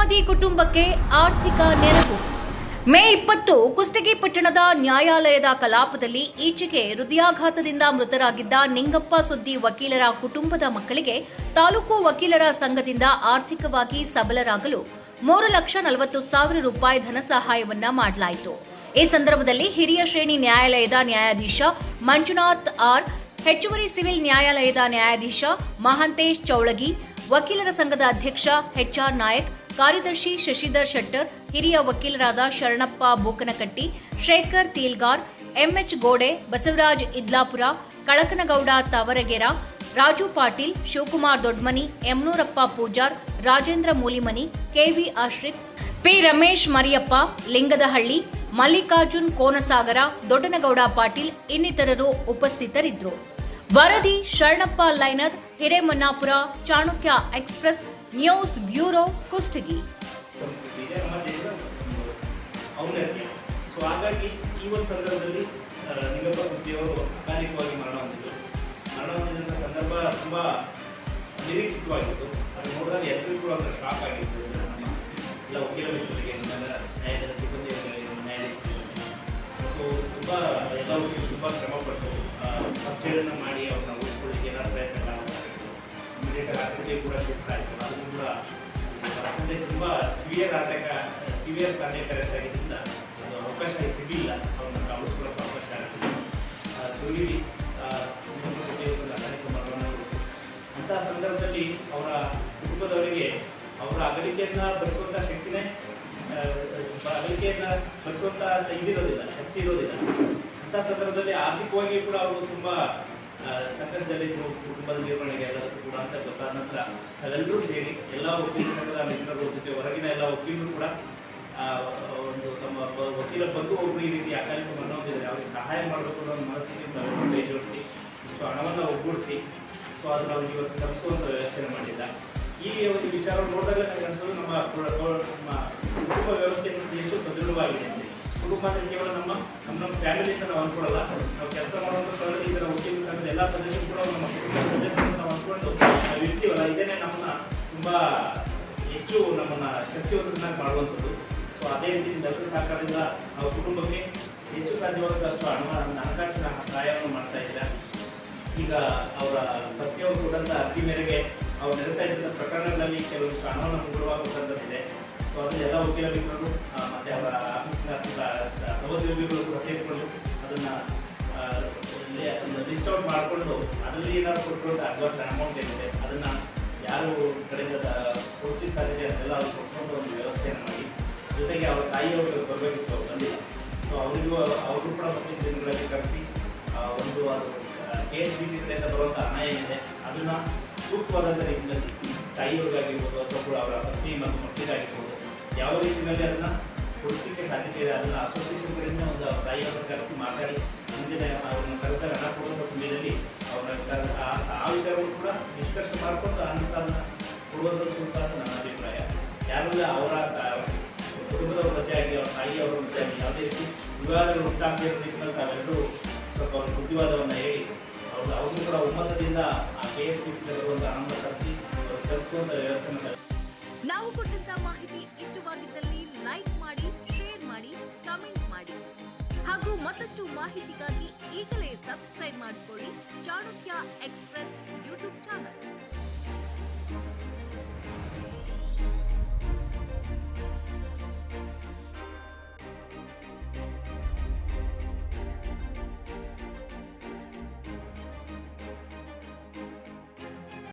ನ್ಯಾಯವಾದಿ ಕುಟುಂಬಕ್ಕೆ ಆರ್ಥಿಕ ನೆರವು. ಮೇ 20 ಕುಷ್ಟಗಿ ಪಟ್ಟಣದ ನ್ಯಾಯಾಲಯದ ಕಲಾಪದಲ್ಲಿ ಈಚೆಗೆ ಹೃದಯಾಘಾತದಿಂದ ಮೃತರಾಗಿದ್ದ ನಿಂಗಪ್ಪ ಸುದ್ದಿ ವಕೀಲರ ಕುಟುಂಬದ ಮಕ್ಕಳಿಗೆ ತಾಲೂಕು ವಕೀಲರ ಸಂಘದಿಂದ ಆರ್ಥಿಕವಾಗಿ ಸಬಲರಾಗಲು 3,40,000 ರೂಪಾಯಿ ಧನ ಸಹಾಯವನ್ನ ಮಾಡಲಾಯಿತು. ಈ ಸಂದರ್ಭದಲ್ಲಿ ಹಿರಿಯ ಶ್ರೇಣಿ ನ್ಯಾಯಾಲಯದ ನ್ಯಾಯಾಧೀಶ ಮಂಜುನಾಥ್ ಆರ್, ಹೆಚ್ಚುವರಿ ಸಿವಿಲ್ ನ್ಯಾಯಾಲಯದ ನ್ಯಾಯಾಧೀಶ ಮಹಾಂತೇಶ್ ಚೌಳಗಿ, ವಕೀಲರ ಸಂಘದ ಅಧ್ಯಕ್ಷ ಎಚ್ಆರ್ ನಾಯಕ್, ಕಾರ್ಯದರ್ಶಿ ಶಶಿಧರ್ ಶೆಟ್ಟರ್, ಹಿರಿಯ ವಕೀಲರಾದ Sharanappa Bookanakatti, Shekhar Teelgar, MH Gode, Basavaraj Idlapura, Kalakanagouda Tavaragera, Raju Patil, Shivakumar Dodmani, Yamanurappa Pujar, Rajendra Mulimani, KV Ashrith, P Ramesh Mariyappa, Lingadahalli, Mallikarjun Konasagara, Doddanagouda Patil ಇನ್ನಿತರರು ಉಪಸ್ಥಿತರಿದ್ದರು. ವರದಿ Sharanappa Lainad, Hiremannapura, Chanakya express news bureau, Kushtagi. ಹಾಗಾಗಿ ಈ ಒಂದು ಸಂದರ್ಭದಲ್ಲಿ ನಿಂಗಪ್ಪ ಸುದ್ದಿಯವರು ಅಕಾಲಿಕವಾಗಿ ಮರಣ ಹೊಂದಿದ್ದಂಥ ಸಂದರ್ಭ ತುಂಬ ನಿರೀಕ್ಷಿತವಾಗಿತ್ತು. ಅದು ನೋಡಿದಾಗ ಎಲ್ಲರಿಗೂ ಕೂಡ ಒಂದು ಶಾಕ್ ಆಗಿತ್ತು. ಎಲ್ಲ ವಕೀಲ ಮಿತ್ರರಿಗೆ, ನ್ಯಾಯಾಲಯದ ಸಿಬ್ಬಂದಿಗಳಿಗೆ, ನ್ಯಾಯಾಧೀಶರಿಗೆ, ಸೊ ತುಂಬ ಎಲ್ಲ ವಕೀಲರು ತುಂಬ ಶ್ರಮಪಟ್ಟು ಫಸ್ಟ್ ಏಡನ್ನು ಮಾಡಿ ಅವ್ರನ್ನ ಉಳಿಸ್ಕೊಳ್ಳಿಕ್ಕೆ ಎಲ್ಲ ಪ್ರಯತ್ನ ಮಾಡ್ತಾರೆ. ಇಮಿಡಿಯೇಟ್ ಆಸ್ಪತ್ರೆಗೆ ಕೂಡ ಶಿಫ್ಟ್ ಆಯಿತು. ಅದನ್ನು ಕೂಡ ಆಸ್ಪತ್ರೆ ತುಂಬ ಸಿವಿಯರ್ ಕಾರ್ಯಕರ್ತ ಆಗಿದ್ದರಿಂದ ಅದು ಅವಕಾಶ ಸಿಗಲಿಲ್ಲ. ಅವ್ರನ್ನ ಉಳಿಸ್ಕೊಳ್ಳೋಕೆ ಅವಕಾಶ ಆಗ್ತಿಲ್ಲ. ಸುರುಗಿರಿ ಅಂಥ ಸಂದರ್ಭದಲ್ಲಿ ಅವರ ಕುಟುಂಬದವರಿಗೆ ಅವರ ಅಗಲಿಕೆಯನ್ನು ಭರಿಸುವಂಥ ಶಕ್ತಿನೇ ಅಗಲಿಕೆಯನ್ನು ಭರಿಸುವಂಥ ಶಕ್ತಿ ಇರೋದಿಲ್ಲ. ಅಂಥ ಸಂದರ್ಭದಲ್ಲಿ ಆರ್ಥಿಕವಾಗಿ ಕೂಡ ಅವರು ತುಂಬ ಸಂಕಷ್ಟದಲ್ಲಿದ್ದರು. ಕುಟುಂಬದ ನಿರ್ವಹಣೆಗೆ ಎಲ್ಲದಕ್ಕೂ ಕೂಡ ಅಂತ ಗೊತ್ತಾದ ನಂತರ ನಾವೆಲ್ಲರೂ ಸೇರಿ ಎಲ್ಲ ವಕೀಲ ಸಂಘದ ಮಿತ್ರರ ಜೊತೆ ಹೊರಗಿನ ಎಲ್ಲ ವಕೀಲರು ಕೂಡ ಒಂದು ತಮ್ಮ ವಕೀಲ ಬಂಧು ಒಬ್ಬರು ಈ ರೀತಿ ಅಕಾಲಿಕ ಮರಣ ಹೊಂದಿದ್ದಾರೆ, ಅವರಿಗೆ ಸಹಾಯ ಮಾಡಬೇಕು ಅನ್ನೋ ಒಂದು ಮನಸ್ಸಿಗೆ ನಾವೆಲ್ಲರೂ ಕೈ ಜೋಡಿಸಿ ಇಷ್ಟು ಹಣವನ್ನು ಒಗ್ಗೂಡಿಸಿ ಸೊ ಅದನ್ನು ಅವ್ರಿಗೆ ಇವತ್ತು ತರಿಸುವಂಥ ವ್ಯವಸ್ಥೆ ಮಾಡಿದ್ದ. ಈ ಒಂದು ವಿಚಾರವನ್ನು ನೋಡಿದಾಗ ನನಗೆ ಅನಿಸೋದು ನಮ್ಮ ಕುಟುಂಬ ವ್ಯವಸ್ಥೆಯನ್ನು ಎಷ್ಟು ಸದೃಢವಾಗಿದೆ ಅಂತ. ಕುಟುಂಬ ಅಂದರೆ ಕೇವಲ ನಮ್ಮ ಫ್ಯಾಮಿಲಿಯಿಂದ ನಾವು ಅಂದ್ಕೊಳ್ಳಲ್ಲ, ನಾವು ಕೆಲಸ ಮಾಡುವಂಥ ಸ್ಥಳದಲ್ಲಿ ಇದರ ವಕೀಲ ಸಂಘದ ಎಲ್ಲ ಸದಸ್ಯರು ಕೂಡ ನಮ್ಮ ಕುಟುಂಬದ ಸದಸ್ಯರನ್ನು ನಾವು ಅಂದ್ಕೊಂಡು ನಾವು ಇರ್ತೀವಲ್ಲ, ಇದೇನೆ ನಮ್ಮನ್ನು ತುಂಬ ಹೆಚ್ಚು ನಮ್ಮನ್ನು ಶಕ್ತಿವಂತನಾಗಿ ಮಾಡುವಂಥದ್ದು. ಸೊ ಅದೇ ರೀತಿ ಎಲ್ಲರ ಸಹಕಾರದಿಂದ ನಾವು ಕುಟುಂಬಕ್ಕೆ ಹೆಚ್ಚು ಸಾಧ್ಯವಾದಷ್ಟು ಹಣಕಾಸಿನ ಸಹಾಯವನ್ನು ಮಾಡ್ತಾ ಇದ್ದೀರಾ. ಈಗ ಅವರ ಪತ್ನಿಯವರು ಕೊಟ್ಟಂಥ ಅರ್ಜಿ ಮೇರೆಗೆ ಅವ್ರು ನಡೆಸ್ತಾ ಇದ್ದಂಥ ಪ್ರಕರಣಗಳಲ್ಲಿ ಕೆಲವೊಂದಿಷ್ಟು ಹಣವನ್ನು ಮುಂಗಡವಾಗುವಂಥದ್ದಿದೆ. ಸೊ ಅದನ್ನು ಎಲ್ಲ ವಕೀಲ ಮಿತ್ರರು ಮತ್ತು ಅವರ ಆಫೀಸಿನ ಸಹೋದ್ಯೋಗಿಗಳು ಕೂಡ ಸೇರಿಕೊಂಡು ಅದನ್ನು ಲಿಸ್ಟ್ ಔಟ್ ಮಾಡಿಕೊಂಡು ಅದರಲ್ಲಿ ಏನಾದ್ರು ಕೊಟ್ಟಿರುವಂಥ ಅಡ್ವಾನ್ಸ್ ಅಮೌಂಟ್ ಏನಿದೆ ಅದನ್ನು ಯಾರು ಕಡೆಯಿಂದ ಕೊಡ್ತಿ ಸಾಧ್ಯತೆ ಅದೆಲ್ಲ ಅವ್ರು ಕೊಟ್ಟುವಂಥ ಒಂದು ವ್ಯವಸ್ಥೆಯನ್ನು ಮಾಡಿ, ಜೊತೆಗೆ ಅವರ ತಾಯಿಯವರು ಬರಬೇಕಿತ್ತು, ಅವ್ರು ಬಂದಿಲ್ಲ. ಸೊ ಅವರು ಕೂಡ ಮತ್ತೆ ದಿನಗಳಲ್ಲಿ ಕರೆಸಿ ಒಂದು ಅದು KSBC ಕಡೆಯಿಂದ ಬರುವಂಥ ಹಣ ಏನಿದೆ ಅದನ್ನು ಸೂಕ್ತವಾದಂಥ ರೀತಿಯಲ್ಲಿ ತಾಯಿಯವ್ರಿಗಾಗಿರ್ಬೋದು ಅಥವಾ ಅವರ ಪತ್ನಿ ಮತ್ತು ಮಕ್ಕಳಿಗಾಗಿರ್ಬೋದು ಯಾವ ರೀತಿಯಲ್ಲಿ ಅದನ್ನು ಕೊಡಿಸಲಿಕ್ಕೆ ಸಾಧ್ಯತೆ ಇದೆ ಅದನ್ನು ಅಸೋಸಿಯೇಷನ್ ಕಡೆಯಿಂದ ಒಂದು ತಾಯಿಯವ್ರನ್ನ ಕರೆಸಿ ಮಾತಾಡಿ ಮುಂದಿನ ಅವ್ರನ್ನ ಕರೆದಾಗ ಹಣ ಕೊಡುವಂಥ ಸಮಯದಲ್ಲಿ ಅವ್ರನ್ನ ಆ ವಿಚಾರವನ್ನು ಕೂಡ ನಿಷ್ಕರ್ಷ ಮಾಡಿಕೊಂಡು ಅನಂತರ ಅದನ್ನು ಕೊಡುವಂಥದ್ದು ಸೂಕ್ತ ಅಂತ ನನ್ನ ಅಭಿಪ್ರಾಯ. ಯಾರೆಲ್ಲ ಅವರ ಕುಟುಂಬದವ್ರ ಮಧ್ಯೆಯಾಗಿ ಅವರ ತಾಯಿಯವರ ಮಧ್ಯೆಯಾಗಿ ಯಾವುದೇ ರೀತಿ ವಿವಾದಗಳು ಉಂಟಾಗದಿರೋ ರೀತಿಯಲ್ಲಿ ತಾವೆಲ್ಲರೂ ಸ್ವಲ್ಪ ಅವ್ರ ಬುದ್ಧಿವಾದವನ್ನು ಹೇಳಿ ಅವ್ರಿಗೂ ಕೂಡ ಒಮ್ಮತದಿಂದ ಆ KSBC ಬರುವಂಥ ಹಣವನ್ನು ತರಿಸುವಂಥ ವ್ಯವಸ್ಥೆ. ನಾವು ಕೊಟ್ಟಂತ ಮಾಹಿತಿ ಇಷ್ಟವಾಗಿದ್ದಲ್ಲಿ ಲೈಕ್ ಮಾಡಿ, ಶೇರ್ ಮಾಡಿ, ಕಮೆಂಟ್ ಮಾಡಿ ಹಾಗೂ ಮತ್ತಷ್ಟು ಮಾಹಿತಿಗಾಗಿ ಈಗಲೇ ಸಬ್ಸ್ಕ್ರೈಬ್ ಮಾಡಿಕೊಳ್ಳಿ ಚಾಣಕ್ಯ ಎಕ್ಸ್‌ಪ್ರೆಸ್ ಯೂಟ್ಯೂಬ್ ಚಾನಲ್.